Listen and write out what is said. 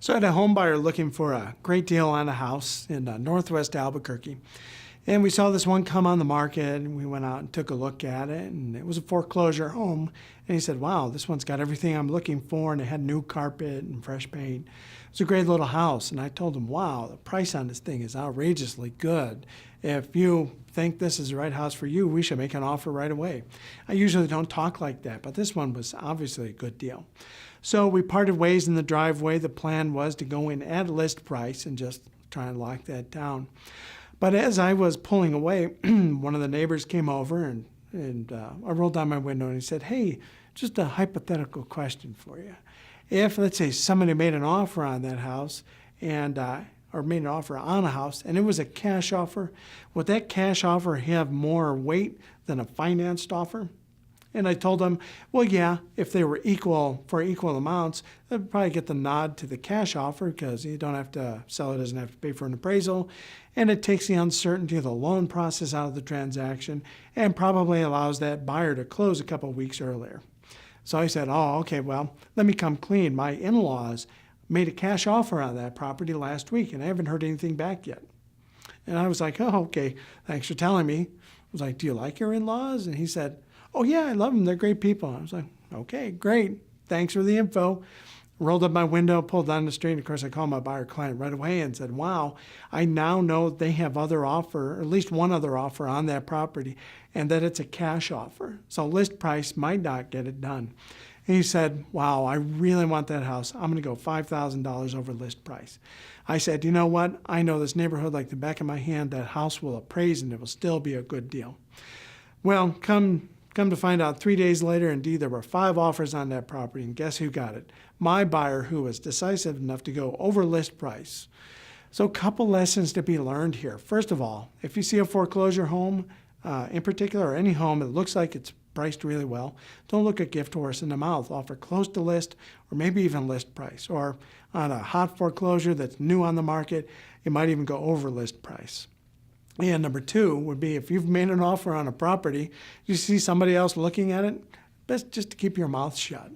So I had a home buyer looking for a great deal on a house in northwest Albuquerque. And we saw this one come on the market, and we went out and took a look at it, and it was a foreclosure home. And he said, wow, this one's got everything I'm looking for, and it had new carpet and fresh paint. It was a great little house. And I told him, wow, the price on this thing is outrageously good. If you think this is the right house for you, we should make an offer right away. I usually don't talk like that, but this one was obviously a good deal. So we parted ways in the driveway. The plan was to go in at list price and just try and lock that down. But as I was pulling away, one of the neighbors came over and I rolled down my window and he said, hey, just a hypothetical question for you. If, let's say, somebody made an offer on that house and or made an offer on a house and it was a cash offer, would that cash offer have more weight than a financed offer? And I told him, well, yeah, if they were equal for equal amounts, they'd probably get the nod to the cash offer because you don't have to, seller doesn't have to pay for an appraisal. And it takes the uncertainty of the loan process out of the transaction and probably allows that buyer to close a couple of weeks earlier. So I said, oh, okay, well, let me come clean. My in-laws made a cash offer on that property last week and I haven't heard anything back yet. And I was like, oh, okay, thanks for telling me. I was like, do you like your in-laws? And he said, oh, yeah, I love them. They're great people. I was like, okay, great. Thanks for the info. Rolled up my window, pulled down the street. And of course, I called my buyer client right away and said, wow, I now know they have other offer, or at least one other offer on that property, and that it's a cash offer. So list price might not get it done. And he said, wow, I really want that house. I'm going to go $5,000 over list price. I said, you know what? I know this neighborhood like the back of my hand. That house will appraise and it will still be a good deal. Well, come to find out 3 days later, indeed, there were 5 offers on that property, and guess who got it? My buyer, who was decisive enough to go over list price. So a couple lessons to be learned here. First of all, if you see a foreclosure home in particular, or any home that looks like it's priced really well, don't look a gift horse in the mouth. Offer close to list or maybe even list price. Or on a hot foreclosure that's new on the market, it might even go over list price. And number 2 would be if you've made an offer on a property, you see somebody else looking at it, best just to keep your mouth shut.